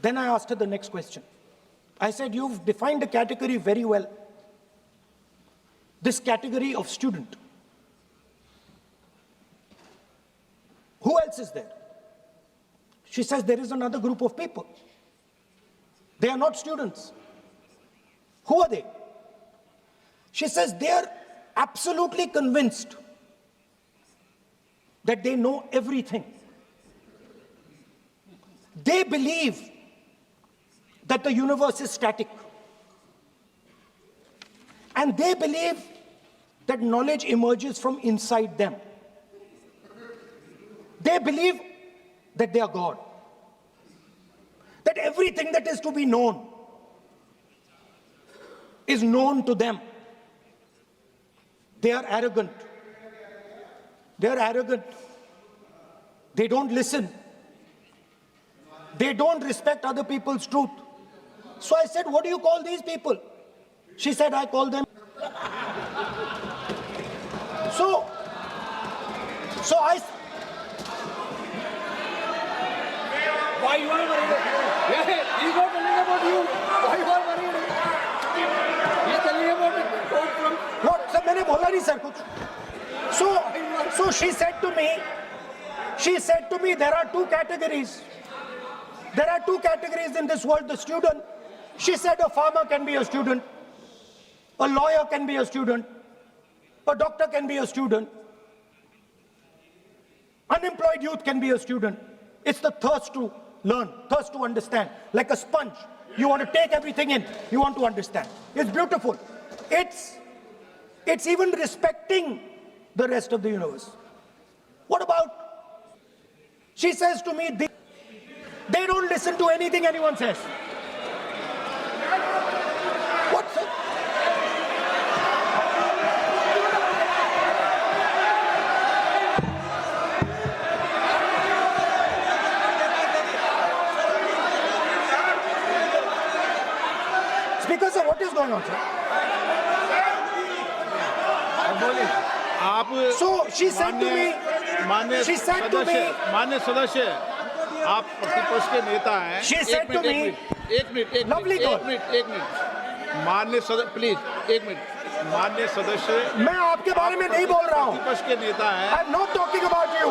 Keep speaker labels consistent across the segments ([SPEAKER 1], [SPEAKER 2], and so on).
[SPEAKER 1] Then I asked her the next question. I said, you've defined a category very well. This category of student. Who else is there? She says, there is another group of people. They are not students. Who are they? She says, they are absolutely convinced that they know everything. They believe that the universe is static. And they believe that knowledge emerges from inside them. They believe that they are God. That everything that is to be known is known to them. They are arrogant. They are arrogant. They don't listen. They don't respect other people's truth. So I said, what do you call these people? She said, I call them. So I.
[SPEAKER 2] Why you are worried? Yeah, he's not telling about you. Why you are worried? He's telling about the quote from.
[SPEAKER 1] What? Sir, मैंने बोला नहीं sir कुछ. So she said to me, there are two categories. There are two categories in this world, the student. She said a farmer can be a student, a lawyer can be a student, a doctor can be a student, unemployed youth can be a student. It's the thirst to learn, thirst to understand. Like a sponge, you want to take everything in, you want to understand. It's beautiful. It's even respecting the rest of the universe. What about, she says to me, they don't listen to anything anyone says. What's it? Speaker sir, what is going on, sir? So she said to me,
[SPEAKER 3] मान्य सदस्य, आप प्रतिपक्ष के नेता हैं.
[SPEAKER 1] She said to me,
[SPEAKER 3] एक minute, मान्य सदस्य, प्लीज, एक मिनट, मान्य सदस्य.
[SPEAKER 1] मैं आपके बारे में नहीं बोल रहा हूँ.
[SPEAKER 3] प्रतिपक्ष के नेता हैं.
[SPEAKER 1] I'm not talking about you.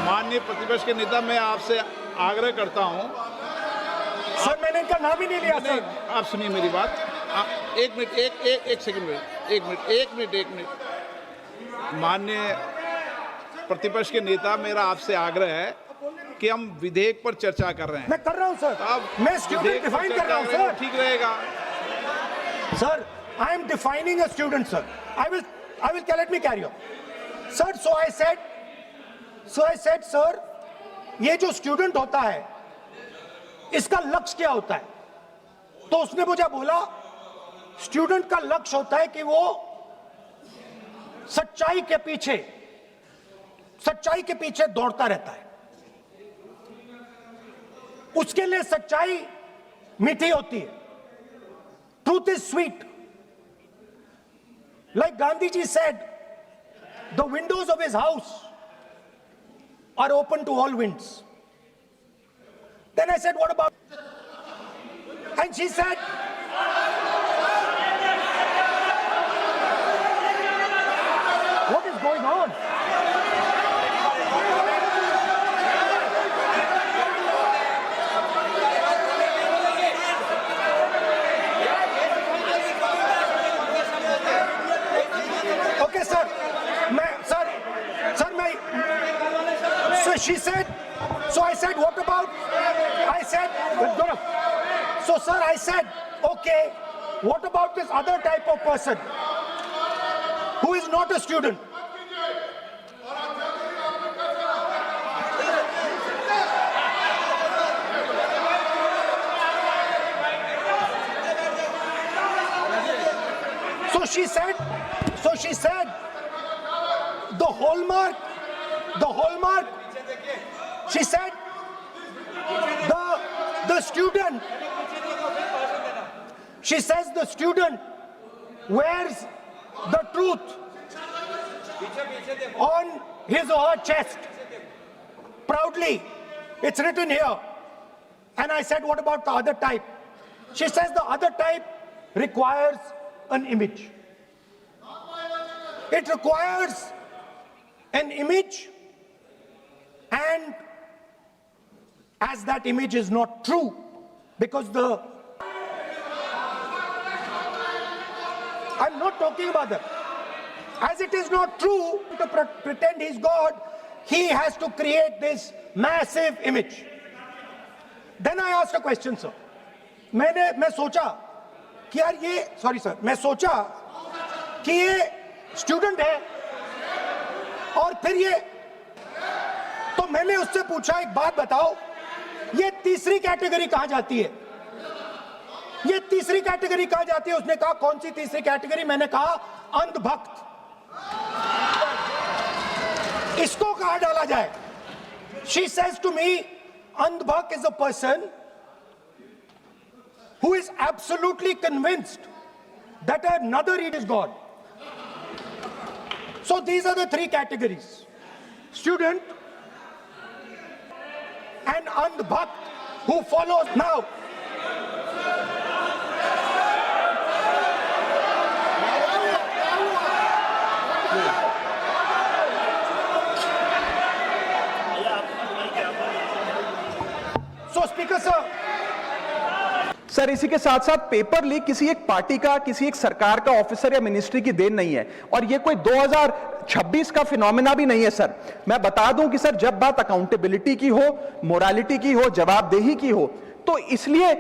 [SPEAKER 3] माननीय प्रतिपक्ष के नेता, मैं आपसे आग्रह करता हूं.
[SPEAKER 1] सर मैंने इनका नाम ही नहीं लिया सर.
[SPEAKER 3] आप सुनिए मेरी बात. एक मिनट, एक सेकंड में, एक मिनट. माननीय प्रतिपक्ष के नेता, मेरा आपसे आग्रह है कि हम विधेयक पर चर्चा कर रहे हैं.
[SPEAKER 1] मैं कर रहा हूं सर. मैं स्टूडेंट डिफाइन कर रहा हूं सर.
[SPEAKER 3] ठीक रहेगा
[SPEAKER 1] sir. I am defining a student, sir. I will let me carry on. Sir, so I said, sir, ये जो स्टूडेंट होता है, इसका लक्ष्य क्या होता है? तो उसने मुझे बोला, स्टूडेंट का लक्ष्य होता है कि वो सच्चाई के पीछे दौड़ता रहता है. उसके लिए सच्चाई मीठी होती है. Truth is sweet. Like Gandhi ji said, the windows of his house are open to all winds. Then I said, what about? And she said, what is going on? Okay, sir. So she said, so I said, what about? I said, so sir, I said, okay, what about this other type of person who is not a student? So she said, the hallmark, she said, the student, she says the student wears the truth on his or her chest. Proudly. It's written here. And I said, what about the other type? She says the other type requires an image. It requires an image, and as that image is not true, because I'm not talking about that. As it is not true to pretend he's God, he has to create this massive image. Then I asked a question, sir. मैं सोचा कि यार ये, sorry sir, मैं सोचा कि ये student है और फिर ये, तो मैंने उससे पूछा एक बात बताओ, ये तीसरी कैटेगरी कहां जाती है? ये तीसरी कैटेगरी कहां जाती है? उसने कहा कौन सी तीसरी कैटेगरी? मैंने कहा अंधभक्त। इसको कहां डाला जाए? She says to me, अंधभक्त is a person who is absolutely convinced that another is God. So these are the three categories: student and andhbhakt who follows. Now, so Speaker sir,
[SPEAKER 4] sir इसी के साथ साथ paper leak किसी एक party का, किसी एक सरकार का ऑफिसर या मिनिस्ट्री की देन नहीं है, और ये कोई 2026 का फिनोमेना भी नहीं है। सर मैं बता दूं कि सर जब बात अकाउंटेबिलिटी की हो, मोरालिटी की हो, जवाबदेही की हो, तो इसलिए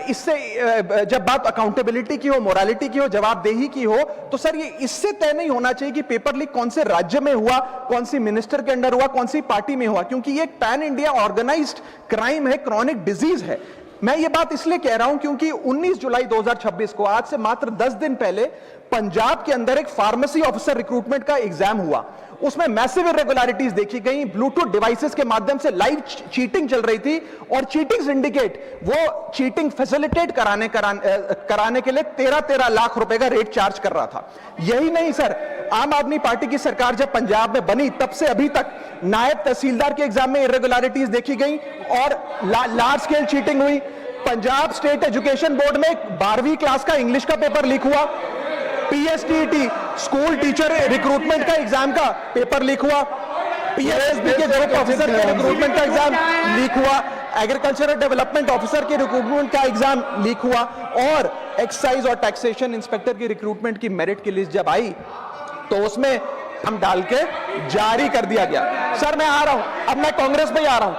[SPEAKER 4] इससे जब बात अकाउंटेबिलिटी की हो, मोरालिटी की हो, जवाबदेही की हो, तो सर ये इससे तय नहीं होना चाहिए कि पेपर लीक कौन से राज्य में हुआ, कौन सी मिनिस्टर के अंडर हुआ, कौन सी पार्टी में हुआ, क्योंकि ये एक पैन इंडिया ऑर्गेनाइज्ड क्राइम है, क्रॉनिक डिजीज है। मैं ये बात इसलिए कह रहा हूं क्योंकि 19 जुलाई 2026 को, आज से मात्र 10 दिन पहले, पंजाब के अंदर एक फार्मेसी ऑफिसर रिक्रूटमेंट का एग्जाम हुआ। उसमें मैसिव इरेगुलरिटीज देखी गई, ब्लूटूथ डिवाइसेस के माध्यम से लाइव चीटिंग चल रही थी, और चीटिंग सिंडिकेट वो चीटिंग फैसिलिटेट कराने के लिए 13 लाख रुपए का रेट चार्ज कर रहा था। यही नहीं सर, आम आदमी पार्टी की सरकार जब पंजाब में बनी तब से अभी तक नायब तहसीलदार के एग्जाम में इरेगुलरिटीज देखी गई और लार्ज स्केल चीटिंग हुई। पंजाब स्टेट एजुकेशन बोर्ड में 12वीं क्लास का इंग्लिश का पेपर लीक हुआ, पीएसटीईटी स्कूल टीचर रिक्रूटमेंट का एग्जाम का पेपर लीक हुआ, पीएसएसबी के ग्रुप ऑफिसर के रिक्रूटमेंट का एग्जाम लीक हुआ, एग्रीकल्चरल डेवलपमेंट ऑफिसर के रिक्रूटमेंट का एग्जाम लीक हुआ, और एक्साइज और टैक्सेशन इंस्पेक्टर की रिक्रूटमेंट की मेरिट की लिस्ट जब आई तो उसमें हम डाल के जारी कर दिया गया। सर मैं आ रहा हूं, अब मैं कांग्रेस पे आ रहा हूं।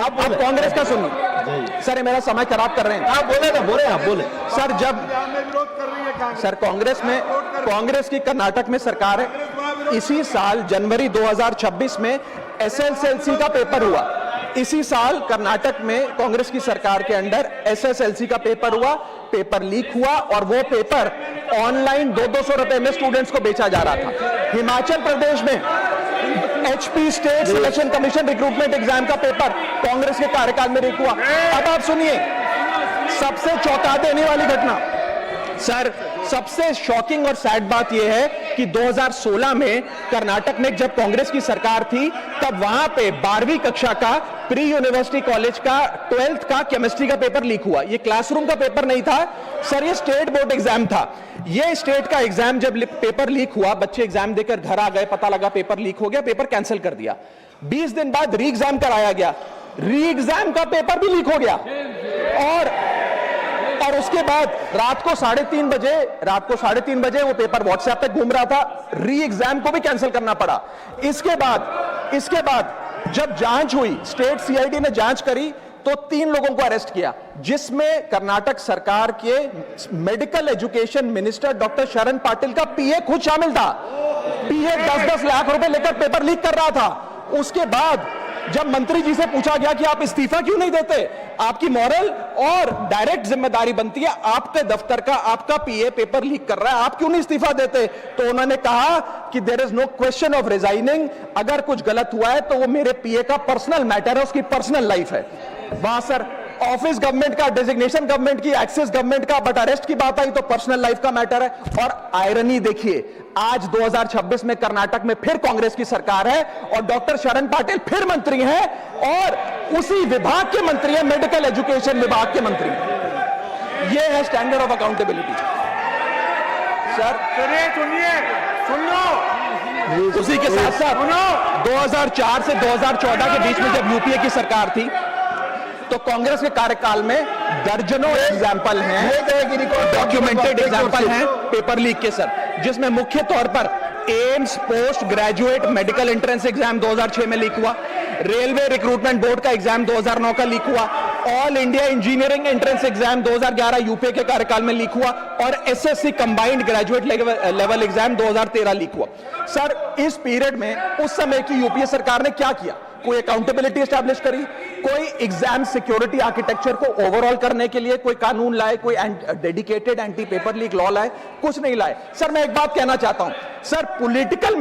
[SPEAKER 4] आप कांग्रेस का सुनिए सर, ये मेरा समय खराब कर रहे हैं। आप बोले सर, जब सर कांग्रेस की कर्नाटक में सरकार है, इसी साल जनवरी 2026 में एसएसएलसी का पेपर हुआ। इसी साल कर्नाटक में कांग्रेस की सरकार के अंडर एसएसएलसी का पेपर हुआ, पेपर लीक हुआ, और वो पेपर ऑनलाइन 200 रुपए में स्टूडेंट्स को बेचा जा रहा था। हिमाचल प्रदेश में HP state selection commission recruitment exam का पेपर कांग्रेस के कार्यकाल में लीक हुआ। अब आप सुनिए सबसे चौंका देने वाली घटना, सर सबसे शॉकिंग और सैड बात यह है कि 2016 में कर्नाटक में जब कांग्रेस की सरकार थी तब वहां पे 12वीं कक्षा का प्री यूनिवर्सिटी कॉलेज का 12th का केमिस्ट्री का पेपर लीक हुआ। ये क्लासरूम का पेपर नहीं था सर, ये स्टेट बोर्ड एग्जाम था। ये स्टेट का एग्जाम जब पेपर लीक हुआ, बच्चे एग्जाम देकर घर आ गए, पता लगा पेपर लीक हो गया, पेपर कैंसिल कर दिया। 20 दिन बाद री एग्जाम कराया गया, री एग्जाम का पेपर भी लीक हो गया, और उसके बाद रात को 3:30 बजे वो पेपर व्हाट्सएप पे घूम रहा था, री एग्जाम को भी कैंसिल करना पड़ा। इसके बाद जब जांच हुई, स्टेट सीआईडी ने जांच करी तो 3 लोगों को अरेस्ट किया, जिसमें कर्नाटक सरकार के मेडिकल एजुकेशन मिनिस्टर डॉक्टर शरण पाटिल का पीए खुद शामिल था। पीए 10-10 लाख रुपए लेकर पेपर लीक कर रहा था। उसके बाद जब मंत्री जी से पूछा गया कि आप इस्तीफा क्यों नहीं देते, आपकी मॉरल और डायरेक्ट जिम्मेदारी बनती है, आपके दफ्तर का आपका पीए पेपर लीक कर रहा है, आप क्यों नहीं इस्तीफा देते, तो उन्होंने कहा कि there is no question of resigning, अगर कुछ गलत हुआ है तो वो मेरे पीए का पर्सनल मैटर है, उसकी पर्सनल लाइफ है वहां सर। ऑफिस गवर्नमेंट का, डेजिग्नेशन गवर्नमेंट की, एक्सेस गवर्नमेंट का, बट अरेस्ट की बात आई तो पर्सनल लाइफ का मैटर है। और आयरनी देखिए, आज 2026 में कर्नाटक में फिर कांग्रेस की सरकार है और डॉक्टर शरण पाटिल फिर मंत्री हैं और उसी विभाग के मंत्री हैं, मेडिकल एजुकेशन विभाग के मंत्री। ये है स्टैंडर्ड ऑफ अकाउंटेबिलिटी। सर
[SPEAKER 2] सुन लो,
[SPEAKER 4] उसी के साथ साथ 2004 से 2014 के बीच में जब यूपीए की सरकार थी तो कांग्रेस के कार्यकाल में दर्जनों एग्जाम्पल हैं, डॉक्यूमेंटेड एग्जाम्पल हैं पेपर लीक के सर, जिसमें मुख्य तौर पर AIIMS post graduate medical entrance exam 2006 में लीक हुआ, रेलवे रिक्रूटमेंट बोर्ड का एग्जाम 2009 का लीक हुआ, all India engineering entrance exam 2011 UPA के कार्यकाल में लीक हुआ और SSC combined graduate level exam 2013 leak हुआ। सर इस पीरियड में उस समय की यूपीए सरकार ने क्या किया? कोई अकाउंटेबिलिटी एस्टैब्लिश करी, कोई एग्जाम सिक्योरिटी आर्किटेक्चर को ओवरऑल करने के लिए कोई कानून लाए, कोई dedicated anti paper leak law लाए? कुछ नहीं लाए। सर मैं एक बात कहना चाहता हूं, सर पॉलिटिकल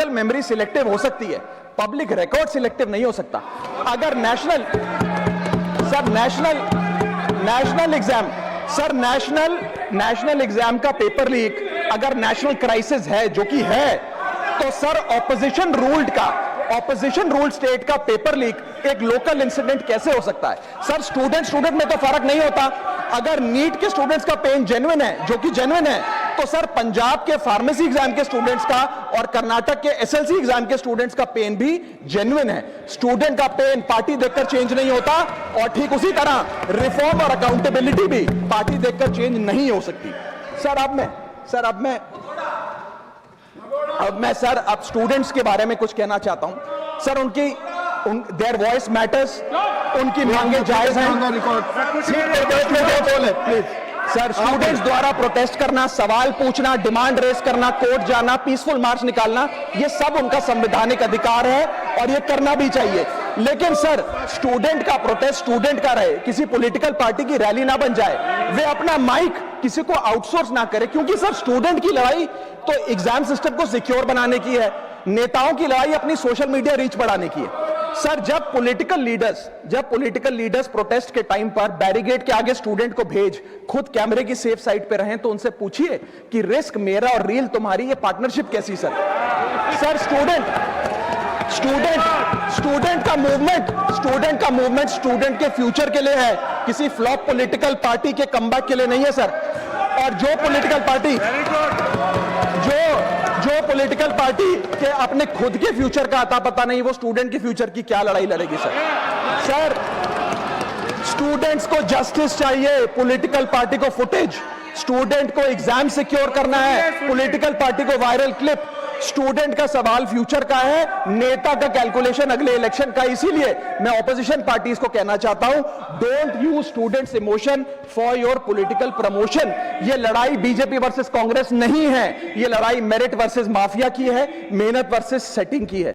[SPEAKER 4] मेमोरी सिलेक्टिव हो सकती है, पब्लिक रिकॉर्ड सिलेक्टिव नहीं हो सकता। अगर नेशनल एग्जाम का पेपर लीक अगर नेशनल क्राइसिस है, जो कि है, तो सर ऑपोजिशन रूल्ड स्टेट का पेपर लीक एक लोकल इंसिडेंट कैसे हो सकता है? सर स्टूडेंट में तो फर्क नहीं होता। अगर नीट के स्टूडेंट्स का पेन जेन्युइन है, जो कि जेन्युइन है, तो सर पंजाब के फार्मेसी एग्जाम के स्टूडेंट्स का और कर्नाटक के एसएलसी एग्जाम के स्टूडेंट्स का पेन भी जेन्युइन है। स्टूडेंट का पेन पार्टी देखकर चेंज नहीं होता और ठीक उसी तरह रिफॉर्म और अकाउंटेबिलिटी भी पार्टी देखकर चेंज नहीं हो सकती। अब स्टूडेंट्स के बारे में कुछ कहना चाहता हूं। सर देयर वॉइस मैटर्स, उनकी मांगे जायज हैं। सर स्टूडेंट्स द्वारा प्रोटेस्ट करना, सवाल पूछना, डिमांड रेस करना, कोर्ट जाना, पीसफुल मार्च निकालना, ये सब उनका संवैधानिक अधिकार है और ये करना भी चाहिए। लेकिन सर स्टूडेंट का प्रोटेस्ट स्टूडेंट का रहे, किसी पॉलिटिकल पार्टी की रैली ना बन जाए, वे अपना माइक किसी को आउटसोर्स ना करे, क्योंकि सर स्टूडेंट की लड़ाई तो एग्जाम सिस्टम को सिक्योर बनाने की है, नेताओं की लड़ाई अपनी सोशल मीडिया रीच बढ़ाने की है। सर जब पॉलिटिकल लीडर्स प्रोटेस्ट के टाइम पर बैरिकेड के आगे स्टूडेंट को भेज खुद कैमरे की सेफ साइड पे रहें, तो उनसे पूछिए कि रिस्क मेरा और रील तुम्हारी, ये पार्टनरशिप कैसी? सर स्टूडेंट का मूवमेंट स्टूडेंट के फ्यूचर के लिए है, किसी फ्लॉप पॉलिटिकल पार्टी के कमबैक के लिए नहीं है सर। और जो पॉलिटिकल पार्टी के अपने खुद के फ्यूचर का आता पता नहीं, वो स्टूडेंट के फ्यूचर की क्या लड़ाई लड़ेगी सर। स्टूडेंट्स को जस्टिस चाहिए, पॉलिटिकल पार्टी को फुटेज। स्टूडेंट को एग्जाम सिक्योर करना है, पॉलिटिकल पार्टी को वायरल क्लिप। स्टूडेंट का सवाल फ्यूचर का है, नेता का कैलकुलेशन अगले इलेक्शन का। इसीलिए मैं ऑपोजिशन पार्टीज को कहना चाहता हूं, don't use students emotion for your political promotion. ये लड़ाई बीजेपी वर्सेस कांग्रेस नहीं है, ये लड़ाई मेरिट वर्सेस माफिया की है, मेहनत वर्सेस सेटिंग की है।